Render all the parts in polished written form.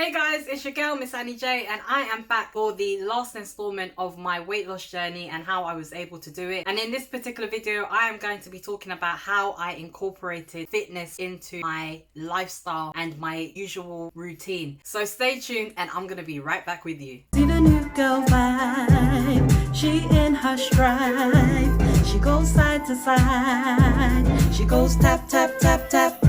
Hey guys, it's your girl Miss Annie J, and I am back for the last installment of my weight loss journey and how I was able to do it. And in this particular video, I am going to be talking about how I incorporated fitness into my lifestyle and my usual routine. So stay tuned and I'm going to be right back with you. See the new girl vibe, she in her stride. She goes side to side, she goes tap, tap, tap, tap.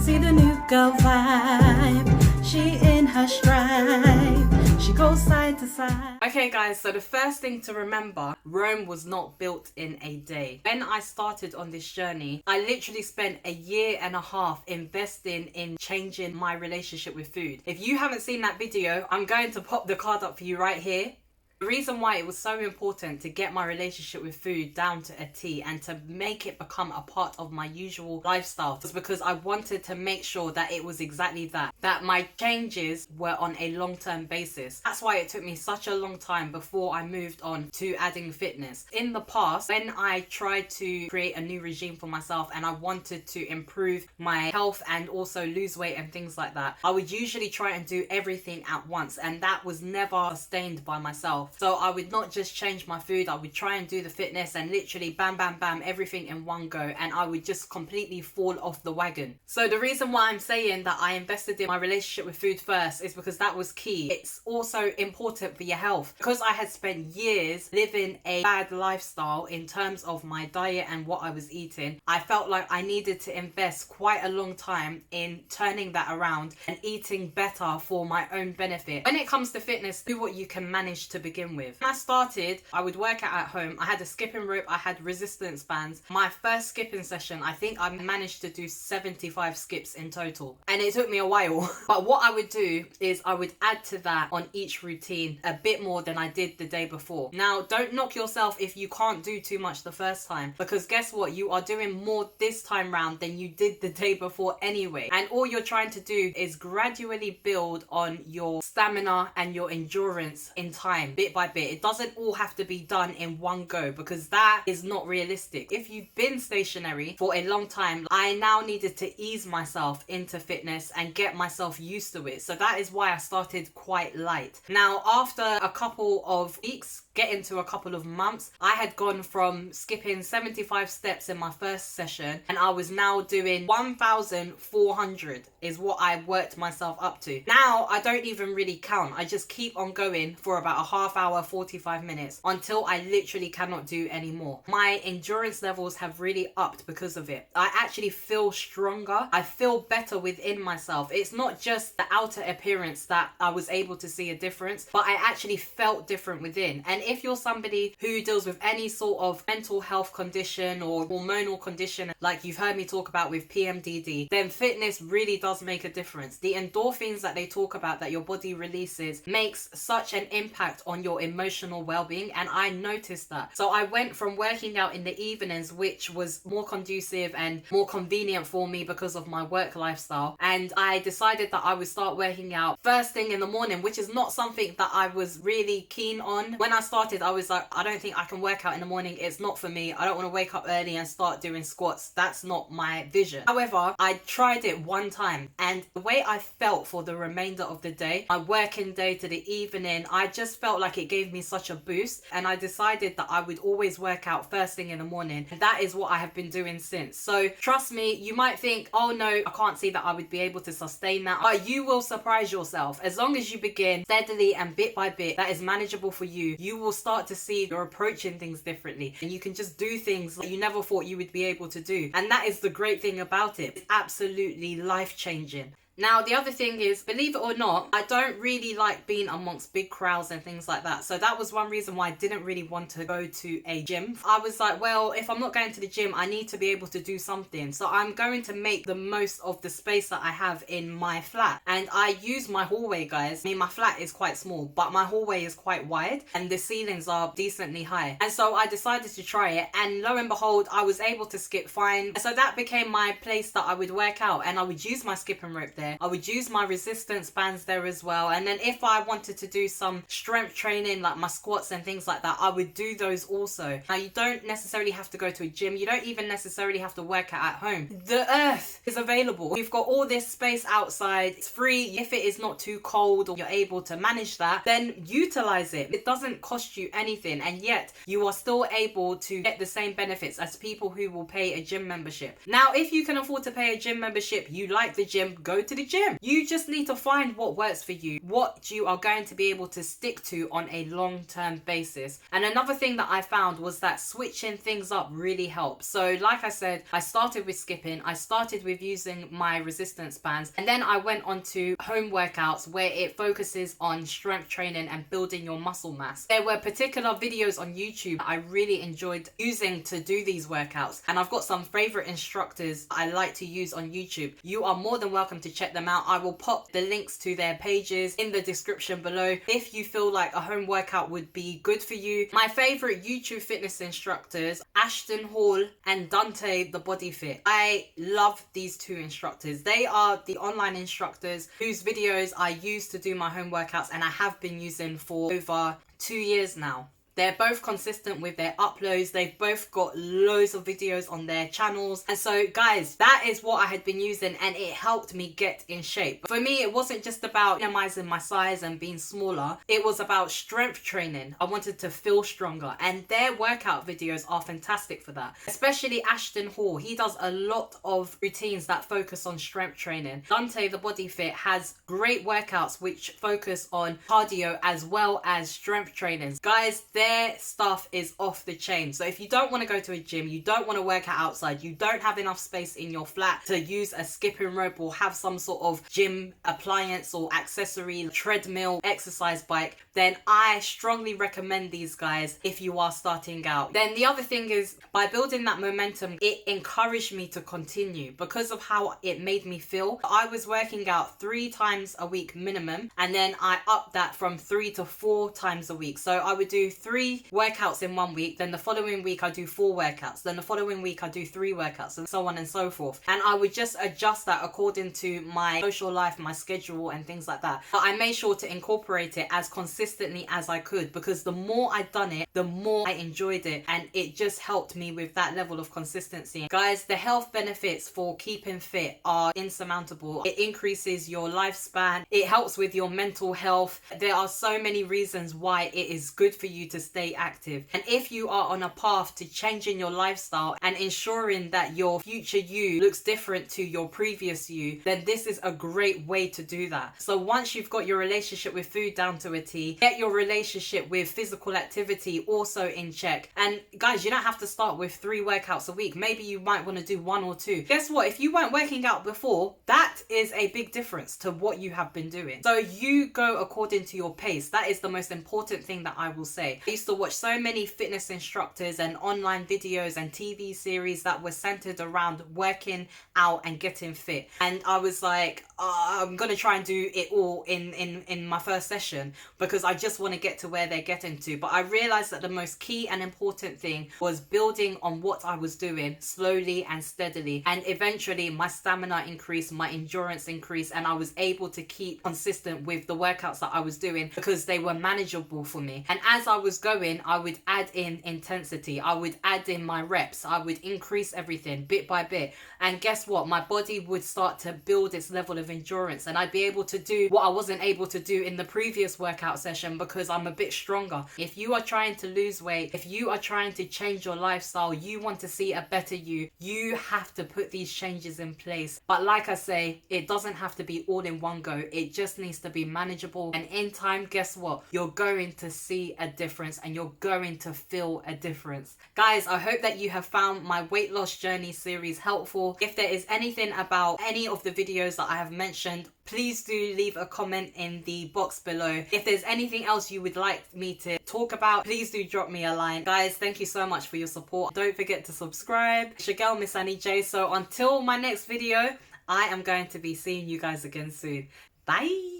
See the new girl vibe, she in her stride, she goes side to side. Okay guys, so the first thing to remember, Rome was not built in a day. When I started on this journey, I literally spent a year and a half investing in changing my relationship with food. If you haven't seen that video, I'm going to pop the card up for you right here. The reason why it was so important to get my relationship with food down to a T and to make it become a part of my usual lifestyle was because I wanted to make sure that it was exactly that my changes were on a long-term basis. That's why it took me such a long time before I moved on to adding fitness. In the past, when I tried to create a new regime for myself and I wanted to improve my health and also lose weight and things like that, I would usually try and do everything at once, and that was never sustained by myself. So I would not just change my food, I would try and do the fitness and literally bam, bam, bam, everything in one go, and I would just completely fall off the wagon. So the reason why I'm saying that I invested in my relationship with food first is because that was key. It's also important for your health. Because I had spent years living a bad lifestyle in terms of my diet and what I was eating, I felt like I needed to invest quite a long time in turning that around and eating better for my own benefit. When it comes to fitness, do what you can manage to begin with. When I started, I would work out at home. I had a skipping rope, I had resistance bands. My first skipping session, I think I managed to do 75 skips in total, and it took me a while. But what I would do is I would add to that on each routine a bit more than I did the day before. Now, don't knock yourself if you can't do too much the first time, because guess what? You are doing more this time round than you did the day before anyway. And all you're trying to do is gradually build on your stamina and your endurance in time, bit by bit. It doesn't all have to be done in one go, because that is not realistic. If you've been stationary for a long time, I now needed to ease myself into fitness and get myself used to it. So that is why I started quite light. Now, after a couple of weeks, getting to a couple of months, I had gone from skipping 75 steps in my first session, and I was now doing 1,400 is what I worked myself up to. Now I don't even really count. I just keep on going for about a half hour, 45 minutes, until I literally cannot do anymore. My endurance levels have really upped because of it. I actually feel stronger. I feel better within myself. It's not just the outer appearance that I was able to see a difference, but I actually felt different within. And if you're somebody who deals with any sort of mental health condition or hormonal condition, like you've heard me talk about with PMDD, then fitness really does make a difference. The endorphins that they talk about that your body releases makes such an impact on your emotional well-being, and I noticed that. So I went from working out in the evenings, which was more conducive and more convenient for me because of my work lifestyle, and I decided that I would start working out first thing in the morning, which is not something that I was really keen on. When I started, I was like, I don't think I can work out in the morning. It's not for me. I don't want to wake up early and start doing squats. That's not my vision. However, I tried it one time, and the way I felt for the remainder of the day, my working day to the evening, I just felt like it gave me such a boost, and I decided that I would always work out first thing in the morning, and that is what I have been doing since. So trust me, you might think, oh no, I can't see that I would be able to sustain that, but you will surprise yourself. As long as you begin steadily and bit by bit, that is manageable for you, you will start to see you're approaching things differently, and you can just do things that you never thought you would be able to do. And that is the great thing about it. It's absolutely life-changing. Now, the other thing is, believe it or not, I don't really like being amongst big crowds and things like that. So that was one reason why I didn't really want to go to a gym. I was like, well, if I'm not going to the gym, I need to be able to do something. So I'm going to make the most of the space that I have in my flat. And I use my hallway, guys. I mean, my flat is quite small, but my hallway is quite wide and the ceilings are decently high. And so I decided to try it, and lo and behold, I was able to skip fine. So that became my place that I would work out, and I would use my skipping rope there. there. I would use my resistance bands there as well. And then if I wanted to do some strength training, like my squats and things like that, I would do those also. Now, you don't necessarily have to go to a gym. You don't even necessarily have to work out at home. The earth is available. You've got all this space outside. It's free. If it is not too cold or you're able to manage that, then utilize it. It doesn't cost you anything, and yet you are still able to get the same benefits as people who will pay a gym membership. Now, if you can afford to pay a gym membership, you like the gym, go to the gym. You just need to find what works for you, what you are going to be able to stick to on a long-term basis. And another thing that I found was that switching things up really helps. So like I said, I started with skipping, I started with using my resistance bands, and then I went on to home workouts where it focuses on strength training and building your muscle mass. There were particular videos on YouTube I really enjoyed using to do these workouts, and I've got some favorite instructors I like to use on YouTube. You are more than welcome to check them out. I will pop the links to their pages in the description below if you feel like a home workout would be good for you. My favorite YouTube fitness instructors, Ashton Hall and Dante the Body Fit. I love these two instructors. They are the online instructors whose videos I use to do my home workouts, and I have been using for over 2 years now. They're both consistent with their uploads. They've both got loads of videos on their channels. And so guys, that is what I had been using, and it helped me get in shape. For me, it wasn't just about minimizing my size and being smaller. It was about strength training. I wanted to feel stronger, and their workout videos are fantastic for that. Especially Ashton Hall. He does a lot of routines that focus on strength training. Dante the Body Fit has great workouts which focus on cardio as well as strength training. Guys, their stuff is off the chain. So if you don't want to go to a gym, you don't want to work out outside, you don't have enough space in your flat to use a skipping rope or have some sort of gym appliance or accessory, treadmill, exercise bike, then I strongly recommend these guys if you are starting out. Then the other thing is, by building that momentum, it encouraged me to continue because of how it made me feel. I was working out 3 times a week minimum, and then I upped that from 3 to 4 times a week. So I would do 3 workouts in 1 week, then the following week I do 4 workouts, then the following week I do 3 workouts, and so on and so forth. And I would just adjust that according to my social life, my schedule and things like that. But I made sure to incorporate it as consistently as I could, because the more I'd done it, the more I enjoyed it, and it just helped me with that level of consistency. Guys, the health benefits for keeping fit are insurmountable. It increases your lifespan, it helps with your mental health. There are so many reasons why it is good for you to stay active. And if you are on a path to changing your lifestyle and ensuring that your future you looks different to your previous you, then this is a great way to do that. So once you've got your relationship with food down to a T, get your relationship with physical activity also in check. And guys, you don't have to start with 3 workouts a week. Maybe you might want to do 1 or 2. Guess what? If you weren't working out before, that is a big difference to what you have been doing. So you go according to your pace. That is the most important thing that I will say. I used to watch so many fitness instructors and online videos and TV series that were centered around working out and getting fit, and I was like, I'm gonna try and do it all in my first session because I just want to get to where they're getting to. But I realized that the most key and important thing was building on what I was doing slowly and steadily, and eventually my stamina increased, my endurance increased, and I was able to keep consistent with the workouts that I was doing because they were manageable for me. And as I was going, I would add in intensity, I would add in my reps, I would increase everything bit by bit, and guess what? My body would start to build its level of endurance, and I'd be able to do what I wasn't able to do in the previous workout session because I'm a bit stronger. If you are trying to lose weight, if you are trying to change your lifestyle, you want to see a better you have to put these changes in place. But like I say, it doesn't have to be all in one go. It just needs to be manageable, and in time, guess what? You're going to see a difference and you're going to feel a difference. Guys, I hope that you have found my weight loss journey series helpful. If there is anything about any of the videos that I have mentioned, please do leave a comment in the box below. If there's anything else you would like me to talk about, please do drop me a line. Guys, thank you so much for your support. Don't forget to subscribe. It's your girl, Miss Annie J. So until my next video, I am going to be seeing you guys again soon. Bye.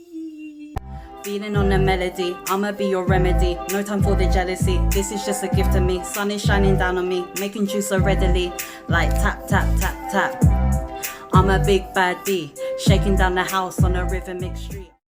Feeling on the melody, I'ma be your remedy. No time for the jealousy, this is just a gift to me. Sun is shining down on me, making juice so readily. Like tap, tap, tap, tap. I'm a big baddie, shaking down the house on a rhythmic street.